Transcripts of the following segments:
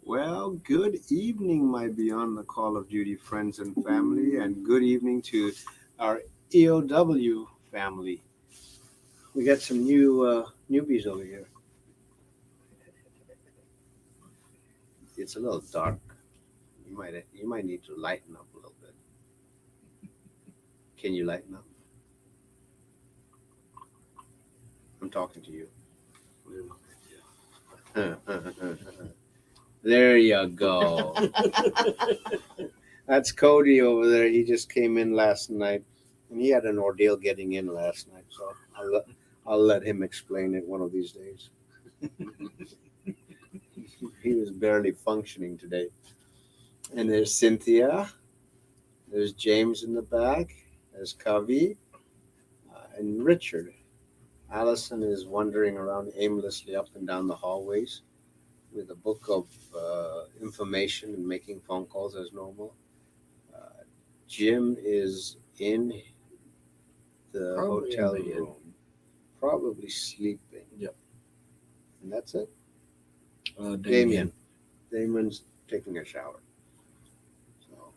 Well, good evening, my Beyond the Call of Duty friends and family, and good evening to our EOW family. We got some newbies over here. It's a little dark. You might need to lighten up a little bit. Can you lighten up? I'm talking to you. There you go. That's Cody over there. He just came in last night, and he had an ordeal getting in last night. So I'll let him explain it one of these days. He was barely functioning today. And there's Cynthia. There's James in the back. There's Kavi and Richard. Allison is wandering around aimlessly up and down the hallways with a book of information and making phone calls as normal. Jim is in the Probably hotel in bed. room, probably sleeping. Yep. And that's it. Damien. Damien's taking a shower. So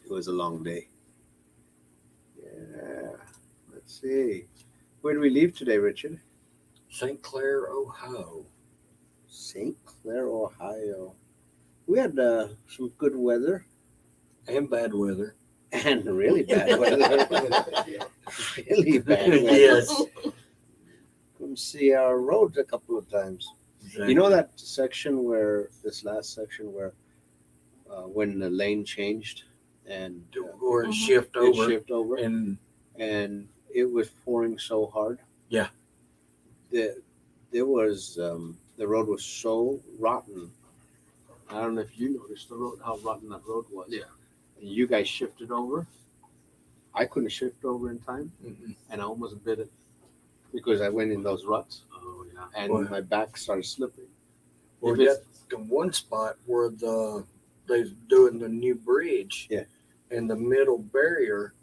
it was a long day. Yeah. Let's see. Where do we leave today, Richard? St. Clair, Ohio. St. Clair, Ohio. We had some good weather And bad weather. and really bad weather. Really bad weather. Yes. Couldn't see our roads a couple of times. Exactly. You know that section this last section where when the lane changed and Or it shift it over. shifted over And and it was pouring so hard. Yeah. There was the road was so rotten. I don't know if you noticed how rotten that road was. Yeah. And you guys shifted over. I couldn't shift over in time, mm-mm. and I almost bit it because I went in those ruts, Oh yeah. and Boy. my back started slipping. Or If it's- the one spot where they're doing the new bridge. Yeah. And the middle barrier,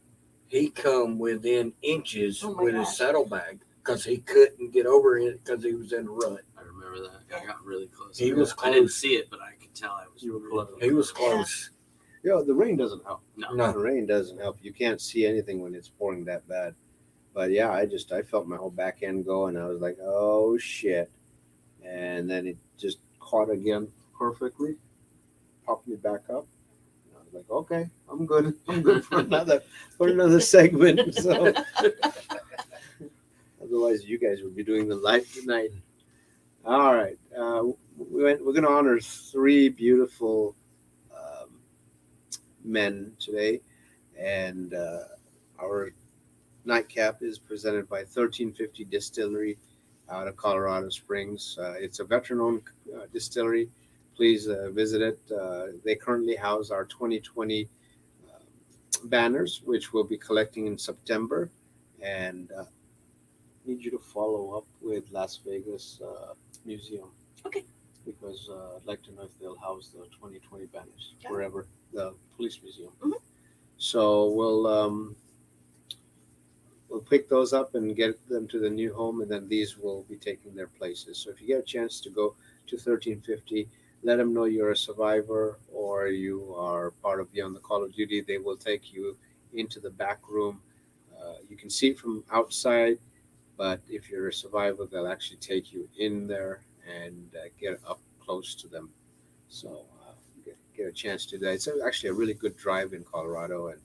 he come within inches Oh my with his gosh. saddlebag because he couldn't get over it because he was in a rut. I remember that. I got really close. He was I didn't close. see it, but I could tell I was. You were really close. He was close. The rain doesn't help. No. No. The rain doesn't help. You can't see anything when it's pouring that bad. But yeah, I felt my whole back end go, and I was like, oh shit. And then it just caught again perfectly, popped me back up. And I was like, okay, I'm good. I'm good for another segment. So otherwise, you guys would be doing the live tonight. All right, we're going to honor three beautiful men today, and our nightcap is presented by 1350 Distillery out of Colorado Springs. It's a veteran-owned distillery. Please visit it. They currently house our 2020 banners, which we'll be collecting in September, and need you to follow up with Las Vegas Museum. Okay. Because I'd like to know if they'll house the 2020 banners Yeah. wherever the police museum. Mhm. So we'll pick those up and get them to the new home, and then these will be taking their places. So if you get a chance to go to 1350, let them know you're a survivor or you are part of Beyond the Call of Duty. They will take you into the back room. You can see it from outside, but if you're a survivor, they'll actually take you in there and get up close to them. So get a chance to do that. It's actually a really good drive in Colorado, and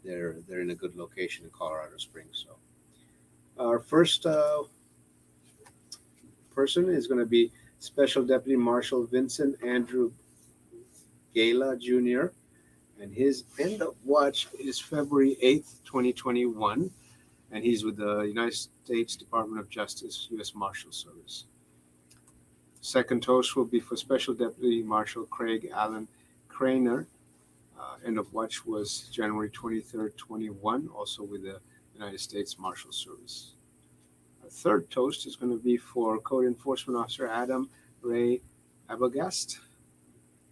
they're in a good location in Colorado Springs. So our first person is going to be Special Deputy Marshal Vincent Andrew Gala Jr., and his end of watch is February 8th, 2021, and he's with the United States Department of Justice, U.S. Marshal Service. Second toast will be for Special Deputy Marshal Craig Allen Kriner. End of watch was January 23rd, 21, also with the United States Marshal Service. Our third toast is going to be for Code Enforcement Officer Adam Ray Arbogast,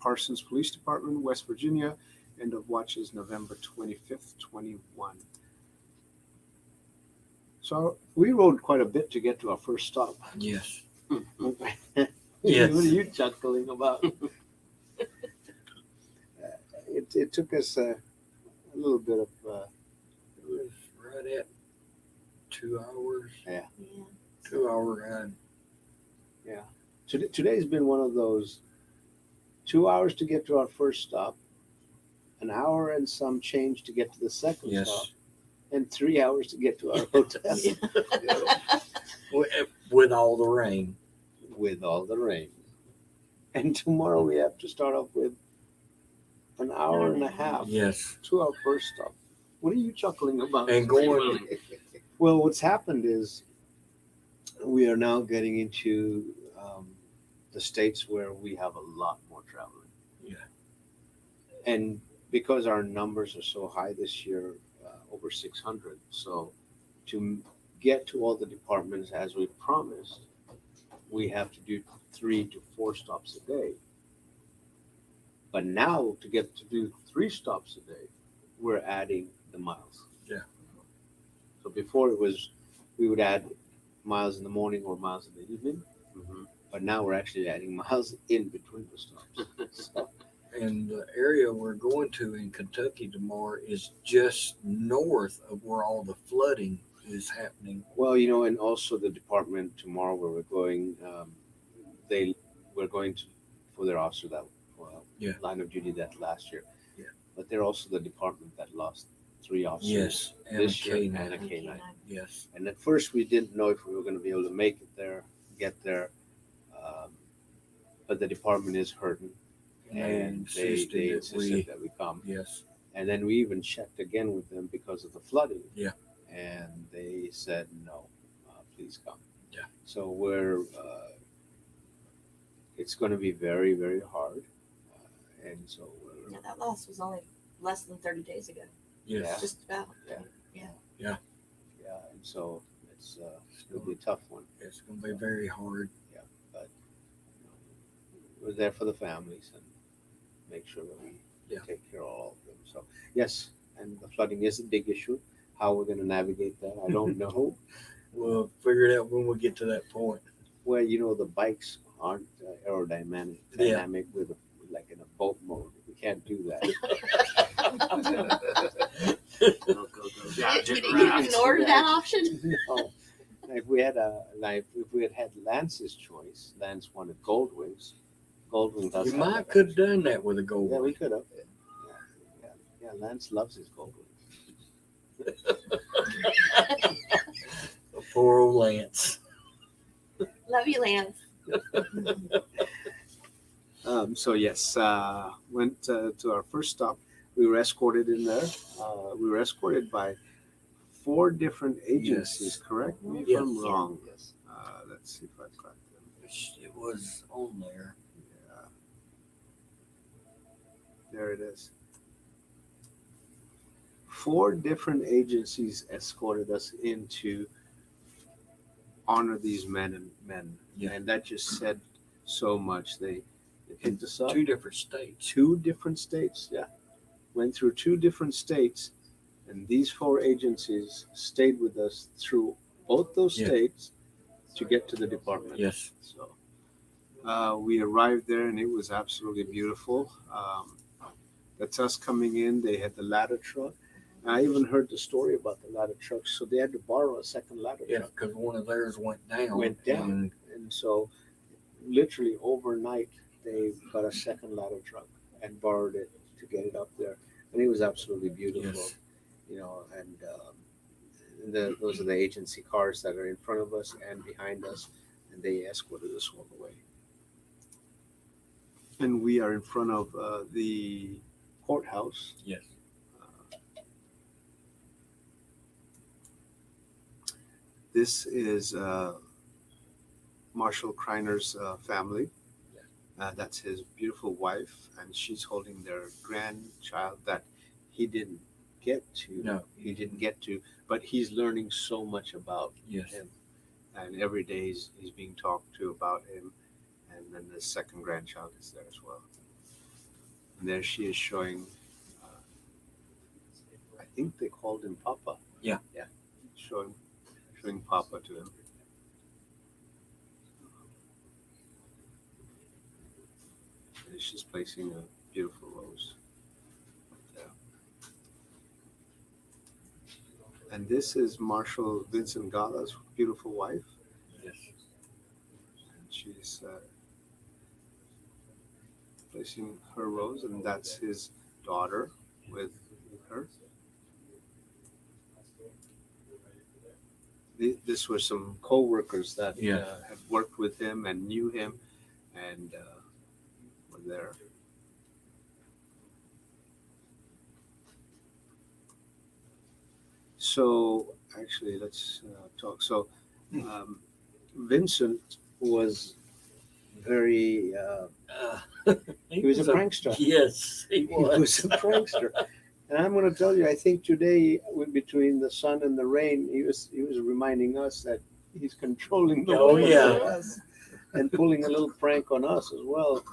Parsons Police Department, West Virginia. End of watch is November 25th, 21. So we rode quite a bit to get to our first stop. Yes. Yes. What are you chuckling about? It took us a little bit of It was right at 2 hours. Yeah. 2 hour ride. Today's been one of those 2 hours to get to our first stop, an hour and some change to get to the second Yes. stop, and 3 hours to get to our hotel With all the rain. with all the rain. And tomorrow we have to start off with an hour and a half Yes. to our first stop. What are you chuckling about? And going, Well, what's happened is we are now getting into the states where we have a lot more traveling. Yeah. And because our numbers are so high this year, over 600, so to get to all the departments as we promised, we have to do 3 to 4 stops a day. But now to get to do 3 stops a day, we're adding the miles. Yeah. So before it was, we would add miles in the morning or miles in the evening, but now we're actually adding miles in between the stops. So, and the area we're going to in Kentucky tomorrow is just north of where all the flooding is happening. well, and also the department tomorrow where we're going, we're going to for their officer that Yeah. line of duty that last year. Yeah. But they're also the department that lost 3 officers. Yes. And a This year canine. and a canine. Yes. And at first we didn't know if we were going to be able to make it there, get there. But the department is hurting, and they insisted that we come. Yes. And then we even checked again with them because of the flooding. Yeah. And they said, no, please come. Yeah. So it's going to be very, very hard. And so Yeah, that loss was only less than 30 days ago. Yes. Just about. yeah. And so it'll be a tough one. It's going to be very hard. But we're there for the families and make sure that we take care of all of them. So yes, and the flooding is a big issue. How we're going to navigate that, I don't know. We'll figure it out when we get to that point. Well, the bikes aren't aerodynamic with like in a boat mode. We can't do that. We didn't even order that option. No. If we had had Lance's choice, Lance wanted Gold Wings. Gold Wings does You have might that could have done that with a gold Yeah, one. we could have. Yeah, Lance loves his Gold Wings. Poor old Lance. Love you, Lance. So yes, went to our first stop. We were escorted in there. We were escorted by 4 different agencies. Yes. Correct me if Yes. I'm wrong. Yes. Let's see if I got them. It was on there. Yeah. There it is. 4 different agencies escorted us in to honor these men. Yeah. And that just said so much. They picked us up. 2 different states. 2 different states, yeah. Went through 2 different states, and these 4 agencies stayed with us through both those Yeah. states to get to the department. Yes. So we arrived there, and it was absolutely beautiful. That's us coming in. They had the ladder truck. I even heard the story about the ladder truck. So they had to borrow a second ladder Yeah, truck. because one of theirs went down. Went down. And so literally overnight, they got a second ladder truck and borrowed it to get it up there. And it was absolutely beautiful. Yes. And those are the agency cars that are in front of us and behind us, and they escorted us all the way. And we are in front of the courthouse. Yes. This is Marshal Kriner's family. That's his beautiful wife, and she's holding their grandchild that he didn't get to. No. He didn't get to, but he's learning so much about Yes. him. And every day he's being talked to about him. And then the second grandchild is there as well. And there she is showing, I think they called him Papa. Yeah. Yeah. Showing Papa to him. She's placing a beautiful rose. Yeah. And this is Marshal Vincent Gala's beautiful wife. Yes. And she's placing her rose, and that's his daughter with her. This were some co-workers that Yeah. had worked with him and knew him, and were there. So actually, let's talk. So Vincent was very. He was a prankster. Yes, he He was. was a prankster. And I'm going to tell you, I think today, between the sun and the rain, he was reminding us that he's controlling the Oh, weather yeah. for us and pulling a little prank on us as well,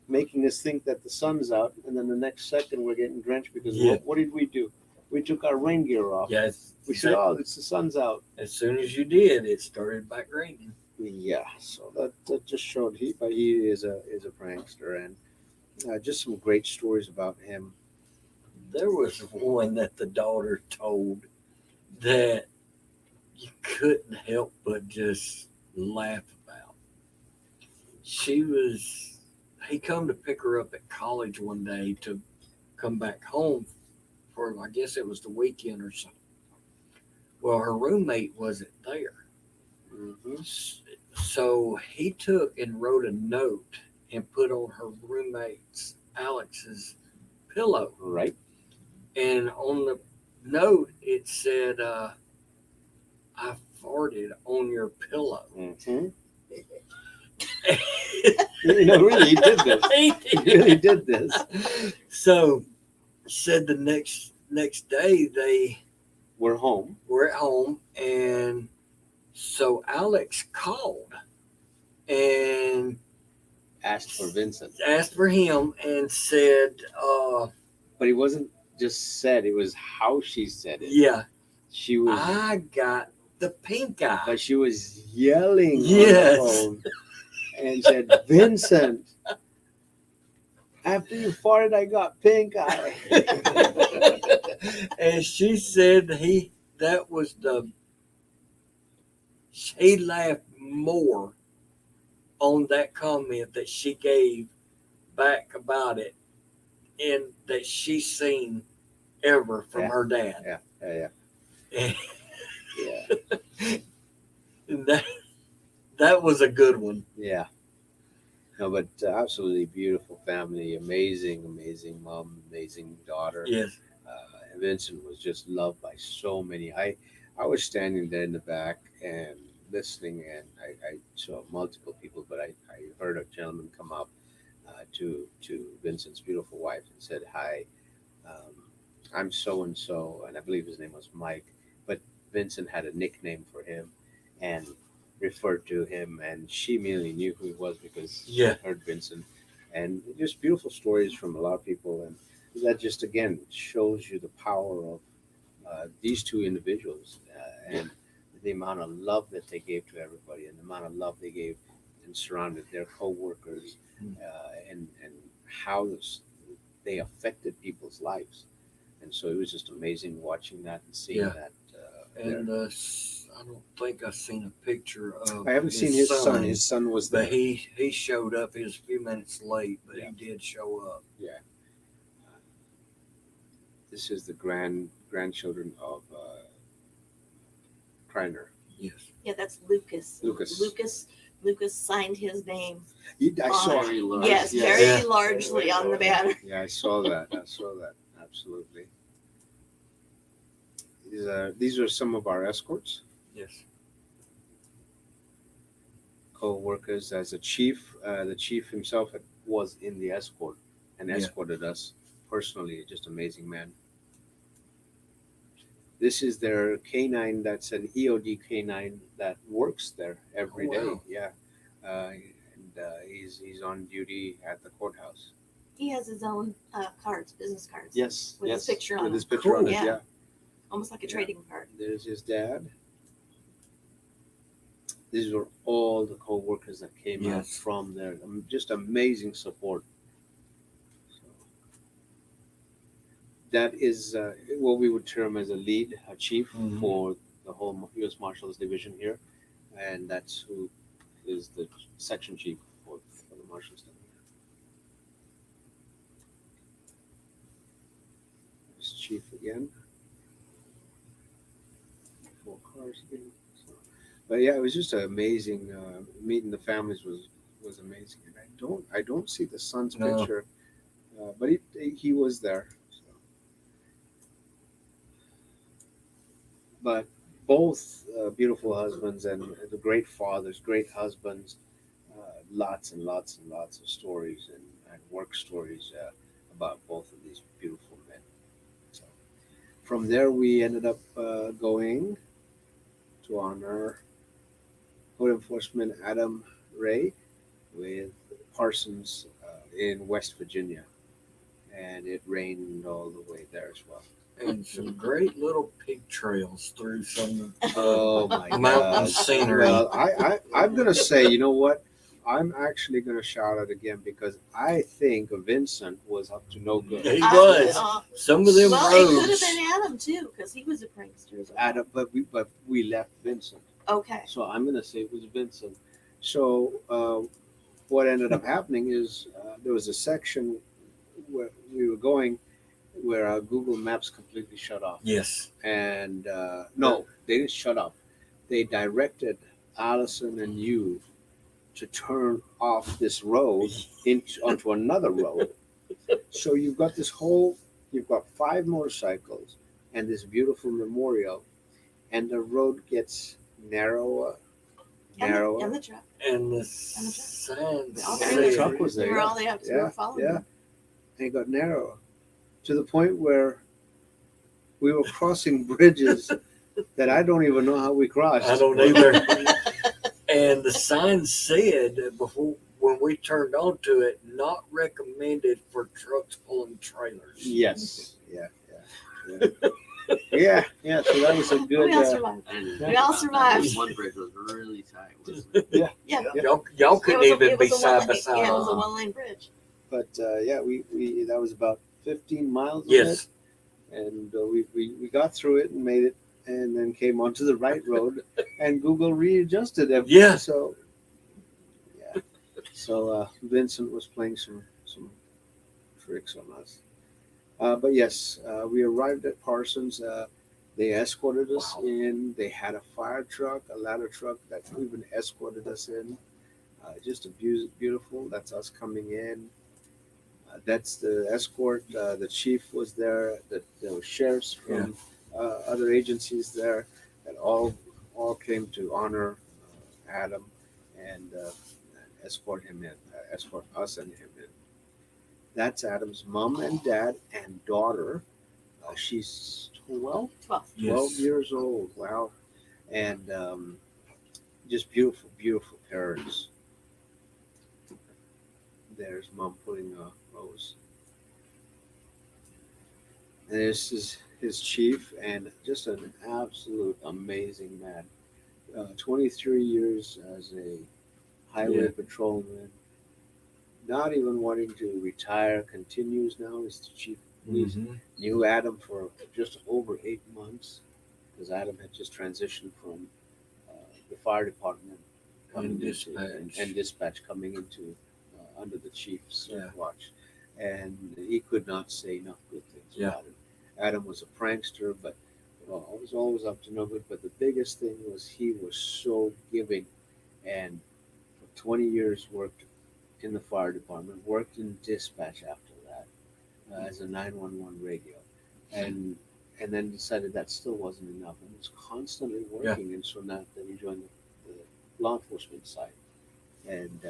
making us think that the sun's out, and then the next second we're getting drenched because Yeah. what did we do? We took our rain gear off. Yes. We said, "Oh, it's the sun's out." As soon as you did, it started back raining. Yeah, so that just showed he is a prankster, and just some great stories about him. There was one that the daughter told that you couldn't help but just laugh about. He come to pick her up at college one day to come back home for, I guess it was the weekend or something. Well, her roommate wasn't there. Mm-hmm. So he took and wrote a note and put on her roommate's Alex's pillow. Right. And on the note, it said, I farted on your pillow. Mm-hmm. Really, he did this. He He did. really did this. So, said the next day they We're home. were at home, and so Alex called and Asked for Vincent, asked for him and said, but he wasn't just said. It was how she said it. yeah, She was, I got the pink eye. but she was yelling Yes. on the phone and said, "Vincent, after you farted, I got pink eye." And she said he laughed more on that comment that she gave back about it and that she seen ever from Yeah. her dad. Yeah. And Yeah. that was a good one. Yeah. No, but absolutely beautiful family, amazing mom, amazing daughter. Yes. And Vincent was just loved by so many. I was standing there in the back and listening, and I saw multiple people, but I heard a gentleman come up to Vincent's beautiful wife and said, "Hi, I'm so and so," and I believe his name was Mike, but Vincent had a nickname for him and referred to him, and she immediately knew who he was because she Yeah. heard Vincent, and just beautiful stories from a lot of people, and that just again shows you the power of these two individuals and the amount of love that they gave to everybody, and the amount of love they gave and surrounded their co-workers, and how they affected people's lives. And so it was just amazing watching that and seeing Yeah. that. And I don't think I've seen a picture of I haven't seen his son. His son was there. but he showed up. He was a few minutes late, but Yeah. he did show up. This is the grandchildren of Kriner. Yes. Yeah, that's Lucas. Lucas. Lucas signed his name. I saw. Very large. Yes, Yes. very Yeah. largely on the banner. Yeah, I saw that. Absolutely. These are some of our escorts, Yes. co-workers. As a chief, the chief himself was in the escort and Yeah. escorted us personally. Just amazing man. This is their canine. That's an EOD canine that works there every Oh, day. wow. Yeah, and he's on duty at the courthouse. He has his own cards, business cards. Yes, With his picture on with it. his picture on Cool. it. Yeah. Yeah. Almost like a Yeah. trading card. There's his dad. These were all the co-workers that came out Yes. from there. Just amazing support that is what we would term as a lead, a chief Mhm. for the whole U.S. Marshals Division here, and that's who is the section chief for the Marshals down here. There's chief again. 4 cars again. So, but yeah, it was just amazing. Meeting the families was amazing, and I don't see the son's No. picture, but he was there. So. But both beautiful husbands and the great fathers, great husbands, lots and lots and lots of stories and work stories about both of these beautiful men. So from there, we ended up going to honor Code Enforcement Adam Ray with Parsons in West Virginia, and it rained all the way there as well. And some great little pig trails through some Oh my mountain God. scenery. Well, I'm gonna say, you know what? I'm actually gonna shout out again because I think Vincent was up to no good. He was. Some of them Well, it could have roads. been Adam too, because he was a prankster as well. Adam, but we left Vincent, Okay. so I'm gonna say it was Vincent. So what ended up happening is there was a section where we were going where Google Maps completely shut off. Yes. And no, they didn't shut off. They directed Allison and you to turn off this road onto another road. So you've got you've got 5 motorcycles and this beautiful memorial, and the road gets narrower, narrower. And the truck. And the the signs All And the say truck was there. We were all there because we were following Yeah, them. and it got narrower to the point where we were crossing bridges that I don't even know how we crossed. I don't either. And the sign said before when we turned onto it, not recommended for trucks pulling trailers. Yes. Yeah. Yeah. So that was a good. We all survived. And We all survived. One bridge was really tight, wasn't it? Yeah. Y'all couldn't even be side by side. Yeah, it was a one-lane bridge. But yeah, we that was about 15 miles. Of Yes. it, and we got through it and made it, and then came onto the right road, and Google readjusted everything. Yeah. So yeah. So Vincent was playing some tricks on us. But yes, we arrived at Parsons. They escorted us in. They had a fire truck, a ladder truck that even escorted us in. Just beautiful. That's us coming in. That's the escort. The chief was there. There were sheriffs from other agencies there that all came to honor Adam and escort him in, escort us and him in. That's Adam's mom and dad and daughter. She's 12 Yes. years old. Wow. And just beautiful, beautiful parents. There's mom putting a rose. And this is his chief, and just an absolute amazing man. 23 years as a highway patrolman. Not even wanting to retire, continues now as the chief of police. Knew Adam for just over 8 months because Adam had just transitioned from the fire department And and dispatch coming into under the chief's Yeah. watch, and he could not say enough good things about him. Adam was a prankster, but was always up to no good. But the biggest thing was he was so giving, and for 20 years worked in the fire department, worked in dispatch after that as a 911 radio, and then decided that still wasn't enough, and was constantly working, and so now then he joined the law enforcement side, and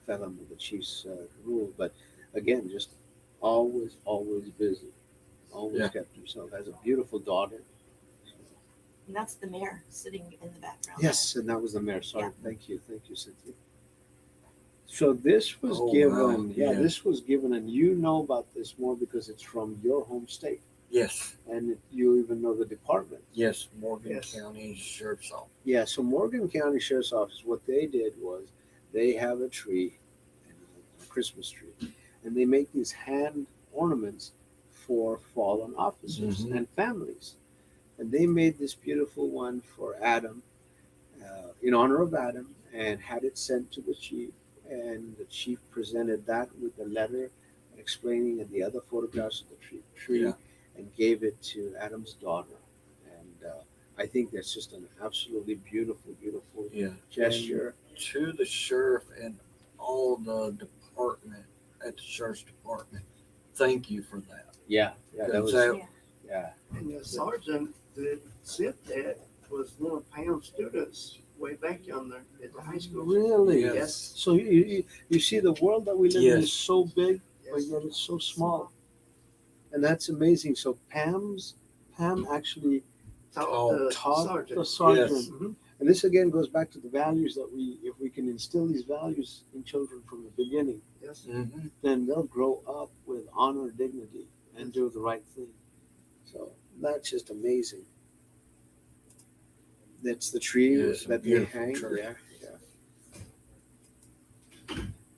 fell under the chief's rule. But again, just always busy, always kept himself. Has a beautiful daughter. And that's the mayor sitting in the background. Yes, and that was the mayor. Sorry, thank you, Cynthia. So this was this was given, and you know about this more because it's from your home state. Yes. And you even know the department. Yes. Morgan County Sheriff's Office. Yeah, so Morgan County Sheriff's Office, what they did was they have a tree, a Christmas tree, and they make these hand ornaments for fallen officers Mhm. and families. And they made this beautiful one for Adam, in honor of Adam, and had it sent to the chief. And the chief presented that with the letter explaining and the other photographs of the tree Yeah. and gave it to Adam's daughter. And I think that's just an absolutely beautiful, beautiful Yeah. gesture. To the sheriff and all the department at the sheriff's department, thank you for that. Yeah, yeah, that was, That- yeah. And the sergeant that said that was one of Pam's students way back yonder at the high school. Really? Yes. So you see, the world that we live in Yes. is so big, but Yes. yet it's so small, and that's amazing. So Pam actually taught Sergeant. the sergeant, Yes. Mhm. and this again goes back to the values that if we can instill these values in children from the beginning, Yes. Mhm. then they'll grow up with honor, dignity, and do the right thing. So that's just amazing. That's the tree Yeah, it's a that they beautiful hang. tree. Yeah, yeah.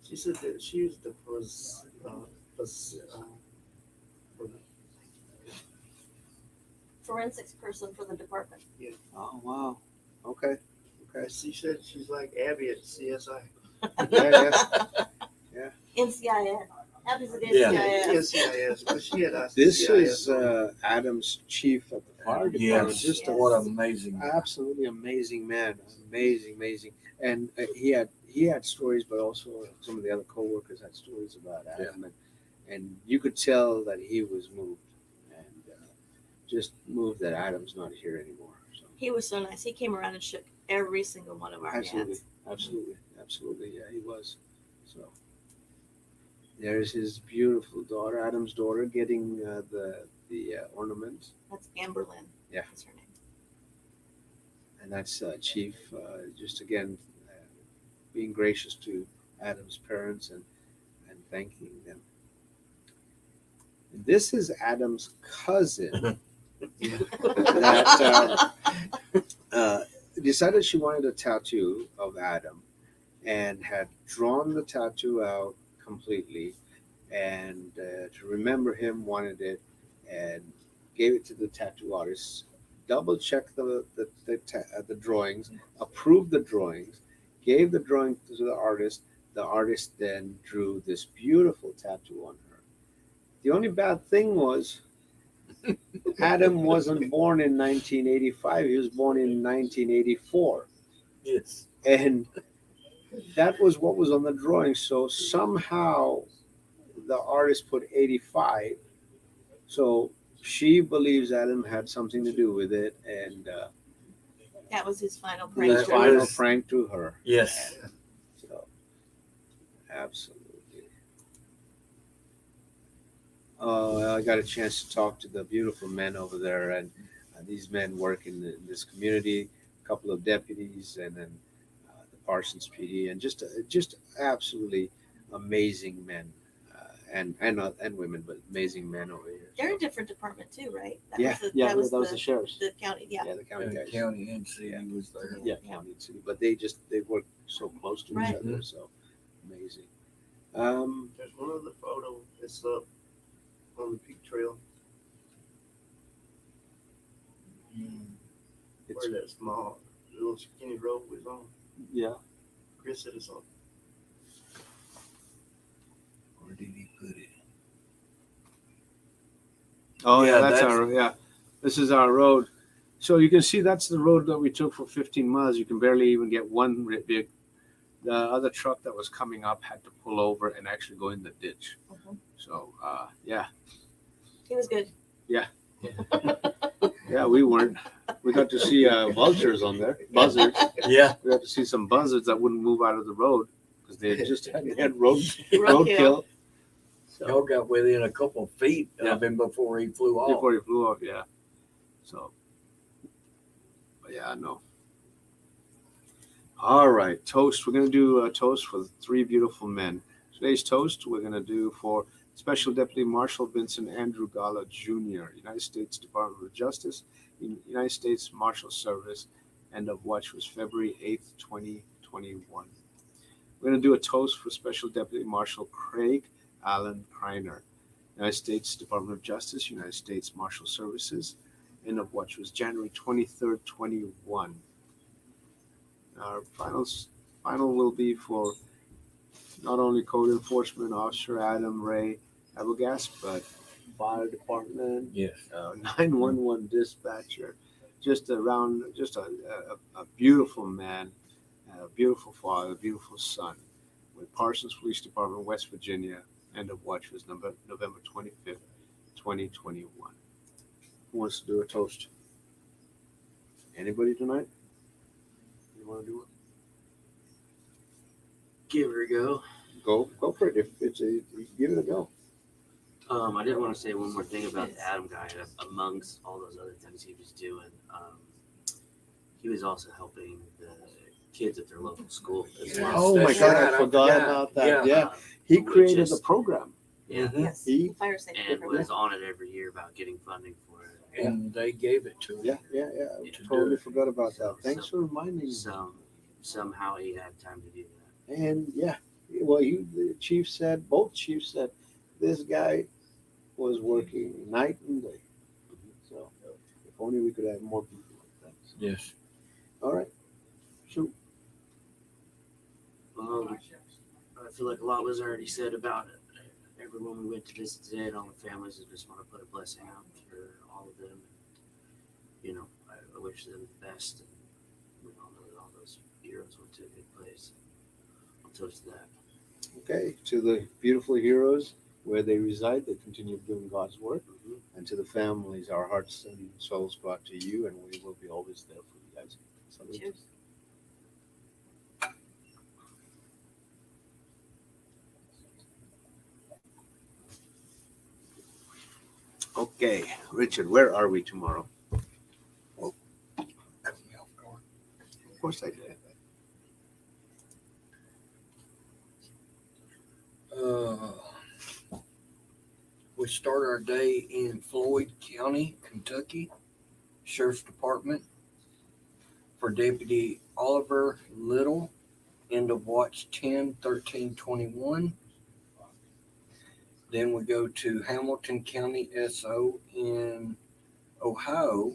She said that she was the first, for the- Forensics person for the department. Oh wow. Okay. Okay. she said she's like Abby at CSI. Yeah, yeah. NCIS. Happens at Yeah. NCIS. NCIS, but she had asked This CIS is on- Adam's chief at the fire department. Yes. Just Yes. What an amazing. absolutely amazing man, amazing, and he had stories, but also some of the other coworkers had stories about Adam, and you could tell that he was moved, and just moved that Adam's not here anymore. So He was so nice. He came around and shook every single one of our absolutely, hands. absolutely, yeah, he was. So there's his beautiful daughter, Adam's daughter, getting the ornament, That's Amberlynn. Yeah. That's her name. and that's Chief. Just again, being gracious to Adam's parents and thanking them. And this is Adam's cousin that decided she wanted a tattoo of Adam and had drawn the tattoo out completely, and to remember him, wanted it, and gave it to the tattoo artist. Double checked the drawings, approved the drawings, gave the drawing to the artist. The artist then drew this beautiful tattoo on her. The only bad thing was Adam wasn't born in 1985. He was born in 1984. Yes. And that was what was on the drawing. So somehow the artist put 85. So she believes Adam had something to do with it, and That was his final his praise. That final was- prank to her. Yes. So, absolutely. I got a chance to talk to the beautiful men over there, and these men work in this community. A couple of deputies, and then the Parsons PD, and just absolutely amazing men, and women, but amazing men over here. They're So, a different department too, right? That yeah, was the, yeah, that was, the sheriffs. the county. Yeah. Yeah, the county And guys. county and city Yeah. was there. Yeah, county and city, but they work so close to Right. each other, so amazing. There's one other photo that's up on the peak trail It's, where that small little skinny road was on. yeah, Chris said it's on. Where did he put it? oh yeah, Yeah, that's that's- our yeah. This is our road. So you can see that's the road that we took for 15 miles. You can barely even get one big. The other truck that was coming up had to pull over and actually go in the ditch. Mhm. So yeah, He was good. yeah, we weren't. We got to see vultures on there, buzzards. Yeah. We got to see some buzzards that wouldn't move out of the road because they had Roadkill. roadkill. Y'all got within a couple of feet of him before he flew off. Before he flew off, yeah. So, but yeah, no. All right, toast. We're going to do a toast for 3 beautiful men. Today's toast we're going to do for Special Deputy Marshal Vincent Andrew Gala Jr., United States Department of Justice, United States Marshal Service, end of watch was February 8th, 2021. We're going to do a toast for Special Deputy Marshal Craig Allen Kriner, United States Department of Justice, United States Marshal Services. End of watch was January 23rd, 21. Our final will be for not only Code Enforcement Officer Adam Ray Arbogast, but Fire Department, Yes. 911 dispatcher, just a beautiful man, a beautiful father, a beautiful son, with Parsons Police Department, West Virginia. End of watch was November 25th, 2021. Who wants to do a toast? Anybody tonight? You want to do it? Give it a go. Go for it. If it's give it a go. I did want to say one more thing about the Adam guy. Amongst all those other things he was doing, he was also helping the kids at their local school as well. Oh my That's God, right, I forgot yeah, about that. yeah. Yeah, he We created just- the program. Yeah, Yes. He- The fire safety and program. was on it every year about getting funding for it. And they gave it to him. Yeah. Yeah. Totally forgot about So- that. Thanks for reminding me. Somehow he had time to do that. And yeah, well, the chief said, both chiefs said, this guy was working night and day. So if only we could have more people like that. So, Yes. all right, shoot. I feel like a lot was already said about it. Everyone we went to visit today and all the families, I just want to put a blessing out for all of them. You know, I wish them the best. And we all know that all those heroes went to a good place. I'll toast to that. Okay, to the beautiful heroes where they reside, they continue doing God's work. And to the families, our hearts and souls go out to you, and we will be always there for you guys. Salute. Cheers. Okay, Richard, where are we tomorrow? Of course I did. We start our day in Floyd County, Kentucky, Sheriff's Department for Deputy Oliver Little. End of watch 10/13/21. Then we go to Hamilton County SO in Ohio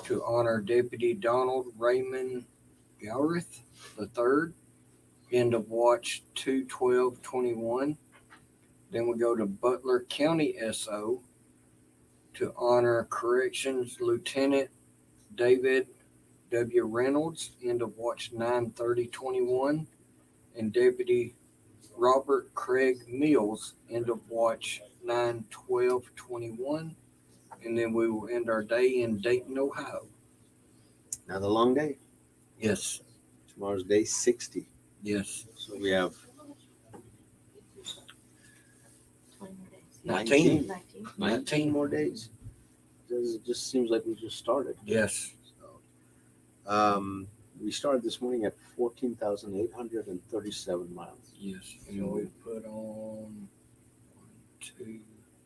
to honor Deputy Donald Raymond Galraith III. End of watch 2/12/21. Then we go to Butler County SO to honor Corrections Lieutenant David W. Reynolds. End of watch 9/30/21. And Deputy Robert Craig Mills. End of watch 9/12/21. And then we will end our day in Dayton, Ohio. Another long day. Yes. Tomorrow's day 60. Yes. So we have 20 more days. 19. 19. 19 more days. It just seems like we just started. Yes. So, we started this morning at 14,837 miles. Yes. And we put on 1, 2,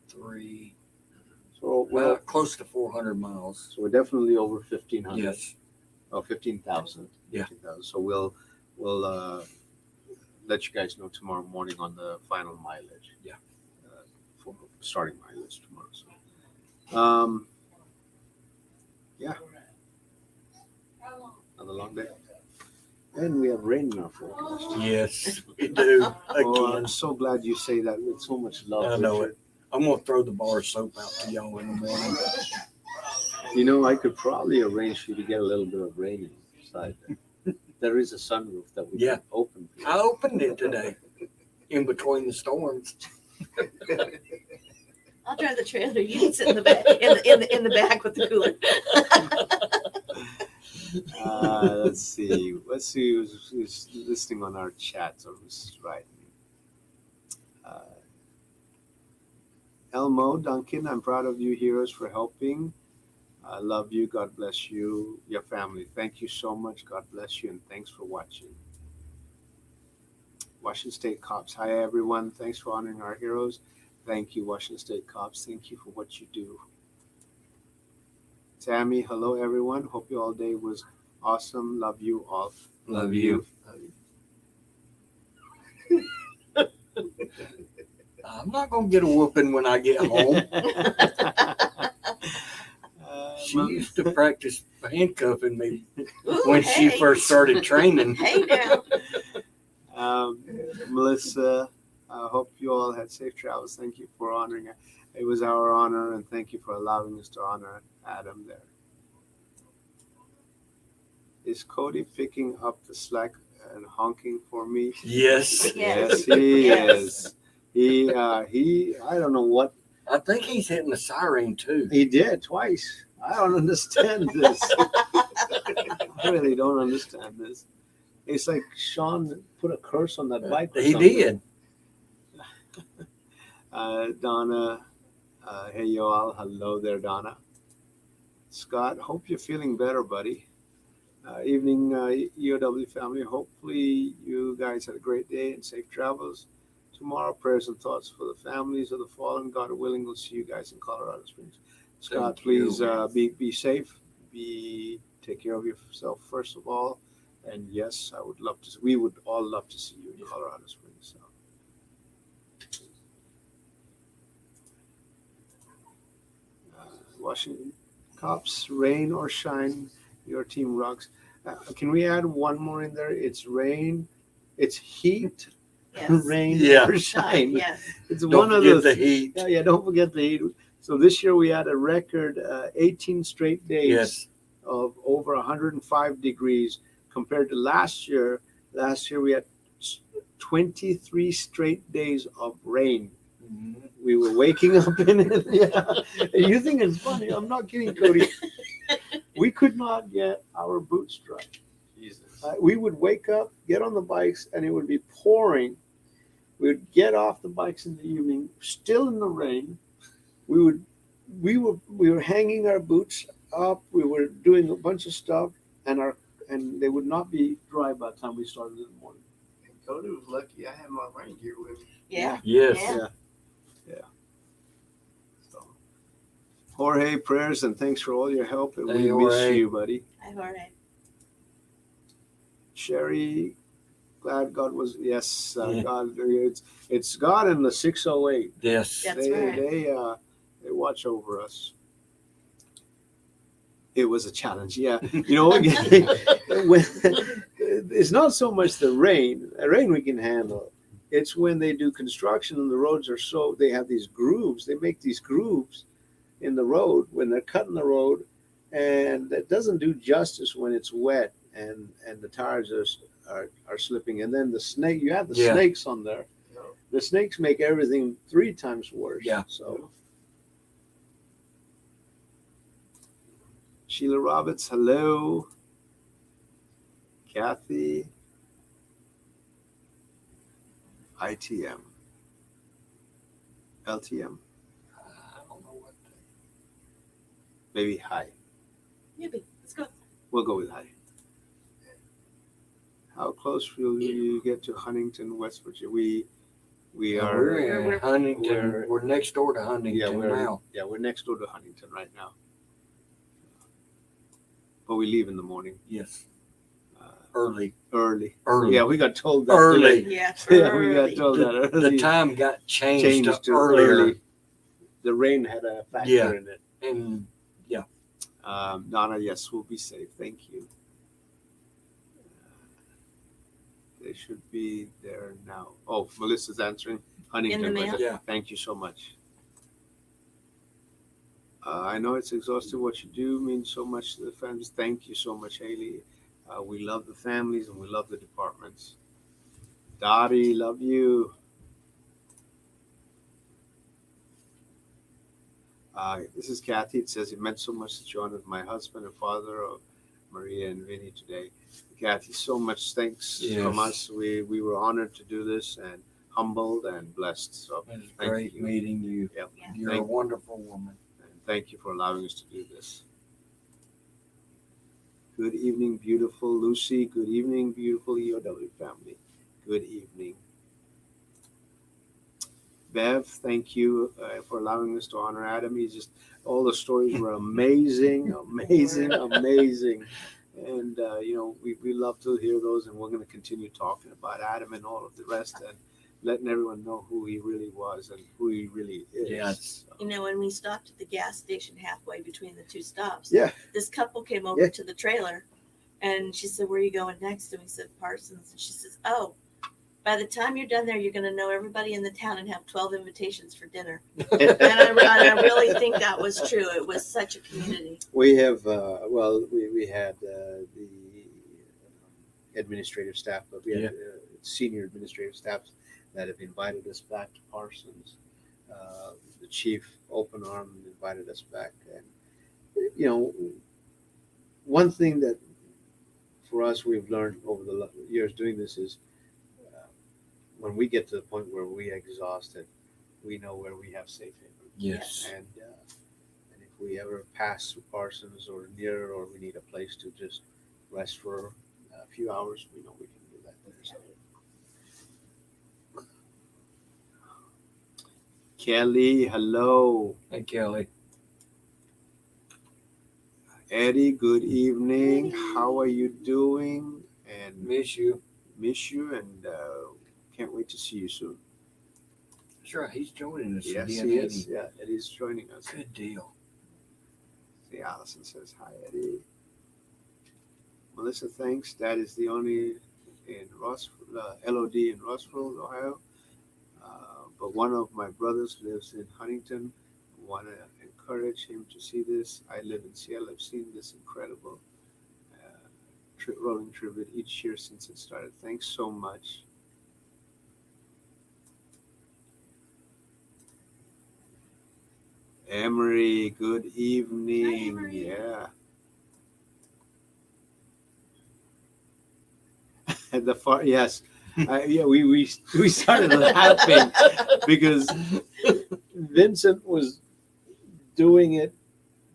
3, So well, well, close to 400 miles. so we're definitely over 1,500. Yes. Oh, 15,000. Yeah. 15,000. So we'll let you guys know tomorrow morning on the final mileage. Yeah. For starting mileage tomorrow. So, yeah. Another long day. And we have rain in our forecast. Yes, we do. Oh, Again. I'm so glad you say that with so much love. I know Richard. it. I'm going to throw the bar of soap out to y'all in the morning. You know, I could probably arrange for you to get a little bit of rain inside there. There is a sunroof that we Yeah. can open. For you. I opened it today in between the storms. I'll drive the trailer. You can sit in the back, in the back with the cooler. Let's see. Let's see who's listening on our chats or who's writing. Elmo Duncan, I'm proud of you, heroes, for helping. I love you. God bless you, your family. Thank you so much. God bless you, and thanks for watching. Washington State Cops. Hi, everyone. Thanks for honoring our heroes. Thank you, Washington State Cops. Thank you for what you do. Tammy, hello, everyone. Hope your all day was awesome. Love you all. Love you. I'm not gonna get a whooping when I get home. She used to practice handcuffing me Ooh, when she hey. first started training. Hey now. Melissa, I hope you all had safe travels. Thank you for honoring it. It was our honor, and thank you for allowing us to honor Adam there. Is Cody picking up the slack and honking for me? Yes. Yes. He Yes. is. He, I don't know what I think he's hitting the siren too. he did twice. I don't understand this. I really don't understand this. It's like Sean put a curse on that bike. Or He something. did. Donna, hey y'all, hello there, Donna. Scott, hope you're feeling better, buddy. Evening, EOW family. Hopefully you guys had a great day and safe travels. Tomorrow, prayers and thoughts for the families of the fallen. God willing, we'll see you guys in Colorado Springs. Scott, Thank you. please be safe. Take care of yourself first of all. And yes, I would love to. We would all love to see you in Colorado Springs. So. Washington cops, rain or shine, your team rocks. Can we add one more in there? It's rain, it's heat, Yes. rain Yeah. or shine. Yes. It's Don't one of forget those. the heat. Yeah, don't forget the heat. So this year we had a record 18 straight days Yes. of over 105 degrees compared to last year. Last year we had 23 straight days of rain. We were waking up in it. Yeah. You think it's funny? I'm not kidding, Cody. We could not get our boots dry. Jesus. We would wake up, get on the bikes, and it would be pouring. We would get off the bikes in the evening, still in the rain. We were hanging our boots up. We were doing a bunch of stuff, and they would not be dry by the time we started in the morning. And Cody was lucky I had my rain gear with me. Yeah. Yes. Yeah. So, Jorge, prayers and thanks for all your help. And Hey, we miss Jorge. you, buddy. I'm all right. Sherry, glad God was Yeah. God. It's God and the 608. Yes. That's they right. they watch over us. It was a challenge, yeah. You know, when, it's not so much the rain. The rain we can handle. It's when they do construction and the roads are they have these grooves. They make these grooves in the road when they're cutting the road, and it doesn't do justice when it's wet and the tires are slipping. And then you have the Yeah. snakes on there. You know, The snakes make everything 3 times worse. Yeah. So. Sheila Roberts, hello. Kathy. ITM. LTM. I don't know what. Maybe hi. Yippee. Let's go. We'll go with hi. How close will you get to Huntington, West Virginia? We are. We're in Huntington. We're next door to Huntington now. We're next door to Huntington right now. But we leave in the morning. Yes. Early. Early. Yeah, we got told that. Early. today. Yeah. Yeah, we got early. told that early. The time got changed to early. earlier. The rain had a factor Yeah. in it. And Donna, yes, we'll be safe. Thank you. They should be there now. Oh, Melissa's answering. Huntington. In the right mail? there. Yeah. Thank you so much. I know it's exhausting. What you do means so much to the families. Thank you so much, Haley. We love the families and we love the departments. Dottie, love you. This is Kathy. It says, it meant so much that you honored my husband and father of Maria and Vinny today. Kathy, so much thanks from Yes. us. We were honored to do this and humbled and blessed. So it was Thank great you. meeting you. Yep. Yeah. You're a Thank- wonderful woman. and thank you for allowing us to do this. Good evening, beautiful Lucy. Good evening, beautiful EOW family. Good evening. Bev, thank you for allowing us to honor Adam. All the stories were amazing, amazing, amazing. And, we love to hear those, and we're going to continue talking about Adam and all of the rest. And letting everyone know who he really was and who he really is. Yes. You know, when we stopped at the gas station halfway between the two stops, Yeah. this couple came over Yeah. to the trailer and she said, "Where are you going next?" And we said, "Parsons." And she says, "Oh, by the time you're done there, you're going to know everybody in the town and have 12 invitations for dinner." And I really think that was true. It was such a community. We have, we had the administrative staff, but we had senior administrative staff that have invited us back to Parsons. The chief, open arm, invited us back. And, one thing that for us we've learned over the years doing this is when we get to the point where we are exhausted, we know where we have safe haven. Yes. And if we ever pass through Parsons or near, or we need a place to just rest for a few hours, we know we can do that there. So. Kelly, hello. Hey, Kelly. Eddie, good evening. How are you doing? And Miss you. miss you, and can't wait to see you soon. That's right. He's joining us Yes, again. he Eddie. is. Yeah, Eddie's joining us. Good deal. See, Allison says hi, Eddie. Melissa thanks. That is the only in LOD in Rossville, Ohio. But one of my brothers lives in Huntington. Want to encourage him to see this. I live in Seattle. I've seen this incredible rolling tribute each year since it started. Thanks so much. Emery, good evening. Hi, Emery. Yeah. The far, yes. We started laughing because Vincent was doing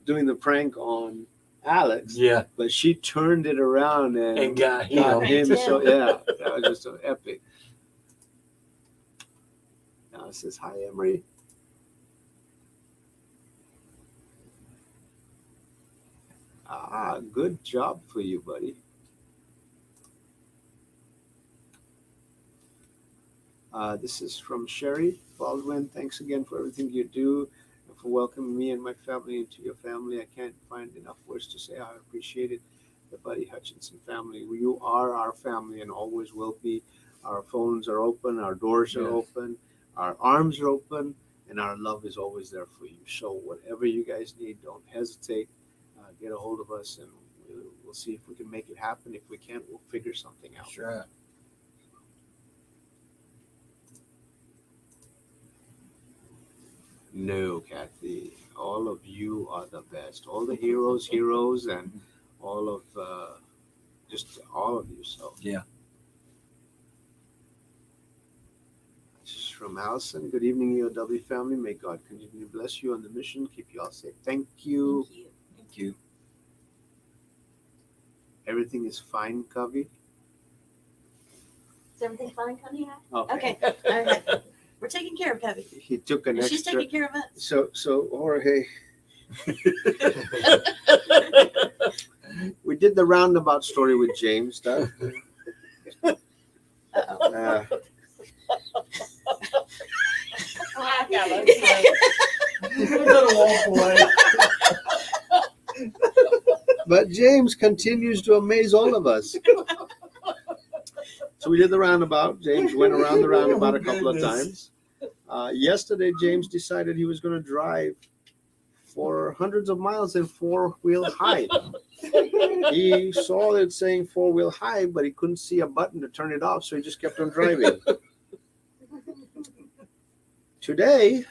the prank on Alex, Yeah. but she turned it around and got got him. him. So yeah, that was just so epic. Now it says hi, Emery. Good job for you, buddy. This is from Sherry Baldwin. Thanks again for everything you do and for welcoming me and my family into your family. I can't find enough words to say how I appreciate it. The Buddy Hutchinson family. You are our family and always will be. Our phones are open, our doors are open, our arms are open, and our love is always there for you. So whatever you guys need, don't hesitate. Get a hold of us, and we'll see if we can make it happen. If we can't, we'll figure something out. That's right. No, Kathy. All of you are the best. All the heroes, and all of just all of you. So Yeah. This is from Allison. Good evening, EOW family. May God continue to bless you on the mission. Keep you all safe. Thank you. Thank you. Thank you. Everything is fine, Covey. Is everything fine, Connie? Okay. Okay. All right. We're taking care of Cubby. He took an And she's extra. taking care of us. So Jorge, we did the roundabout story with James. That, Uh-oh. but James continues to amaze all of us. So we did the roundabout. James went around the roundabout a couple of times. Yesterday, James decided he was going to drive for hundreds of miles in four-wheel high. He saw it saying four-wheel high, but he couldn't see a button to turn it off, so he just kept on driving. Today,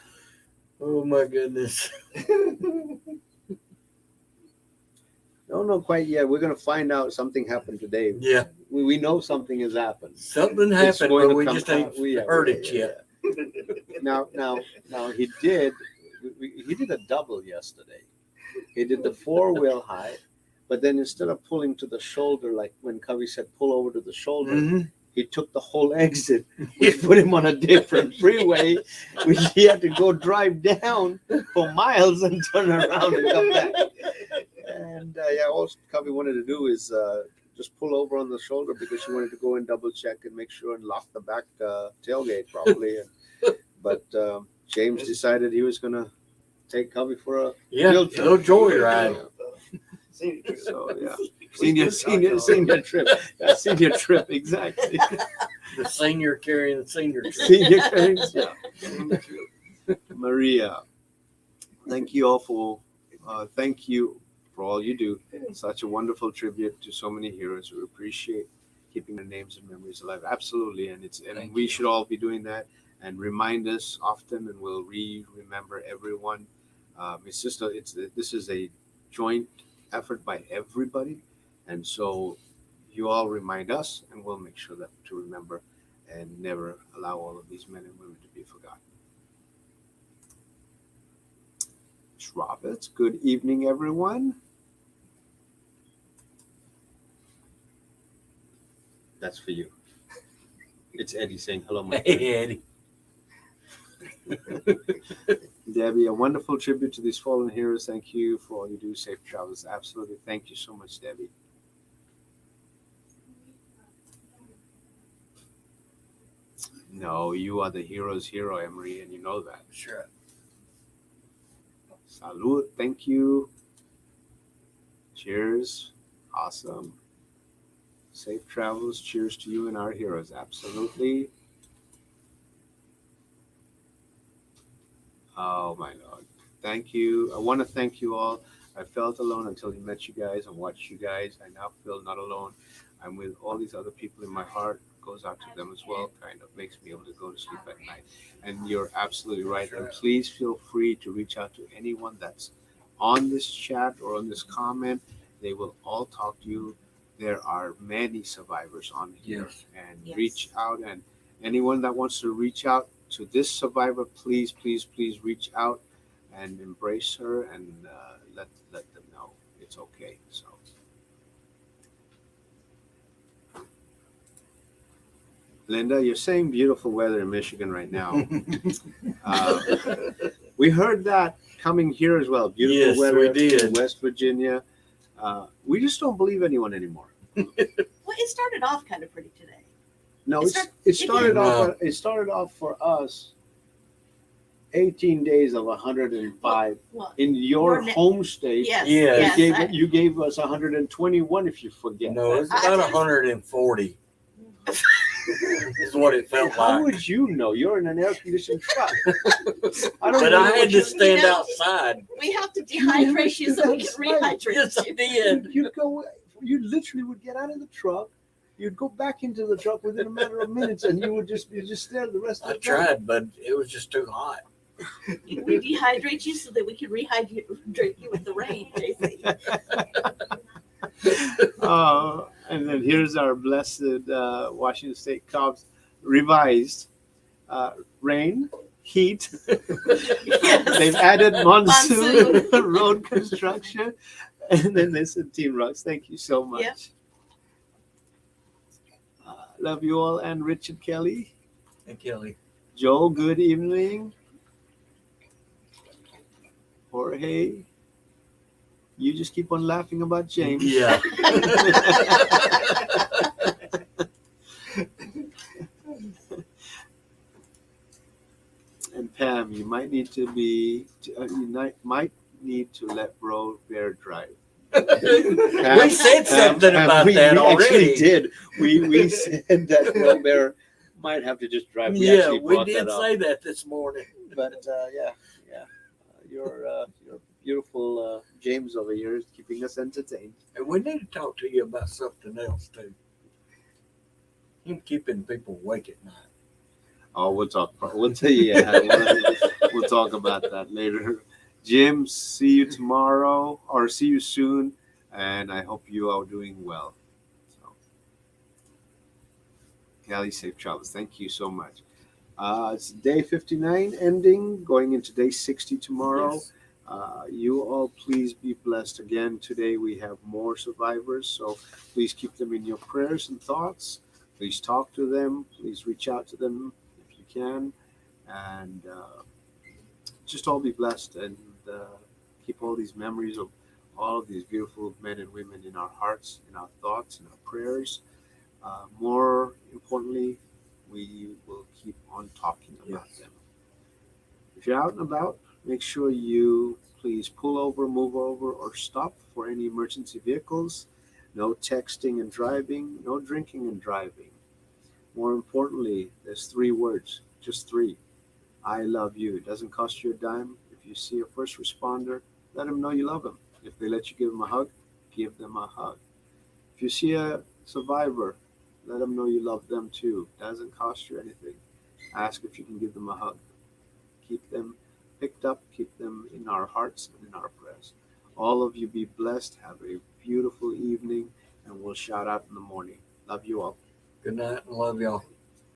Oh my goodness. don't know quite yet. We're going to find out something happened today. Yeah. We know something has happened. Something It's happened, going but to we come just ain't out. Yeah, heard yeah, it yeah, yet. yeah. Now he did. He did a double yesterday. He did the four-wheel high, but then instead of pulling to the shoulder, like when Covey said, pull over to the shoulder, Mhm. he took the whole exit. We put him on a different freeway. He had to go drive down for miles and turn around and come back. And all Covey wanted to do is just pull over on the shoulder because she wanted to go and double check and make sure and lock the back tailgate properly. But James decided he was going to take Cubby for a field trip. little joyride. Senior trip. So yeah, senior trip. Yeah, senior trip, exactly. The senior carrying the senior trip. Senior carries, yeah. Maria, thank you all for all you do. Such a wonderful tribute to so many heroes. We appreciate keeping their names and memories alive. Absolutely, and Thank we you. should all be doing that and remind us often, and we'll remember everyone. It's just this is a joint effort by everybody, and so you all remind us, and we'll make sure that to remember and never allow all of these men and women to be forgotten. Roberts, good evening, everyone. That's for you. It's Eddie saying hello, my friend. Hey, Eddie. Debbie, a wonderful tribute to these fallen heroes. Thank you for all you do. Safe travels. Absolutely. Thank you so much, Debbie. No, you are the hero's hero, Emery, and you know that. Sure. Salud. Thank you. Cheers. Awesome. Safe travels. Cheers to you and our heroes. Absolutely. Oh, my Lord. Thank you. I want to thank you all. I felt alone until I met you guys and watched you guys. I now feel not alone. I'm with all these other people in my heart. Goes out to them as well. Kind of makes me able to go to sleep at night. And you're absolutely right. Sure. And please feel free to reach out to anyone that's on this chat or on this comment. They will all talk to you. There are many survivors on here. Yes. And Yes. reach out. And anyone that wants to reach out to this survivor, please reach out and embrace her and let them know it's okay. So Linda, you're saying beautiful weather in Michigan right now. We heard that coming here as well. Beautiful Yes, weather we did. in West Virginia. We just don't believe anyone anymore. Well, it started off kind of pretty today. No, It it started did. off. It started off for us. 18 days of 105 Well, in your Your ne- home state. yes, Yes. yes. You gave us 121 if you forget. No, it's I about just- 140. Is what it felt How like. would you know? You're in an air conditioned truck. I don't But know I what had you- to stand You know- outside. we have to You never dehydrate you so we can stood outside. rehydrate Yes, I you. did. You'd go. You literally would get out of the truck. You'd go back into the truck within a matter of minutes, and you just there the rest of I the time. tried, but it was just too hot. We dehydrate you so that we can rehydrate you with the rain, JC. And then here's our blessed Washington State Cops revised rain, heat. Yes. They've added monsoon, Monsoon. road construction, and then they said Team Rocks. Thank you so much. Yep. Love you all, and Richard Kelly, And Kelly. Joel. Good evening. Jorge, you just keep on laughing about James. Yeah. And Pam, you might need to might need to let Bro Bear drive. We said something about we, that we already. Actually did. We said that Bro Bear might have to just drive. We Yeah, actually we brought did that up. say that this morning. But yeah. Your beautiful James over here is keeping us entertained. And we need to talk to you about something else too. Him keeping people awake at night. Oh, we'll talk. We'll tell you. Yeah, we'll talk about that later. Jim, see you tomorrow or see you soon, and I hope you are doing well. So, Callie, safe travels. Thank you so much. It's day 59 ending, going into day 60 tomorrow. Yes. You all please be blessed again. Today we have more survivors, so please keep them in your prayers and thoughts. Please talk to them. Please reach out to them if you can. And just all be blessed and keep all these memories of all of these beautiful men and women in our hearts, in our thoughts, in our prayers. More importantly, we will keep on talking about Yes. them. If you're out and about, make sure you please pull over, move over, or stop for any emergency vehicles. No texting and driving, no drinking and driving. More importantly, there's 3 words, just 3. I love you. It doesn't cost you a dime. If you see a first responder, let them know you love them. If they let you give them a hug, give them a hug. If you see a survivor, let them know you love them too. It doesn't cost you anything. Ask if you can give them a hug. Keep them picked up, keep them in our hearts and in our prayers. All of you be blessed. Have a beautiful evening, and we'll shout out in the morning. Love you all. Good night and love y'all.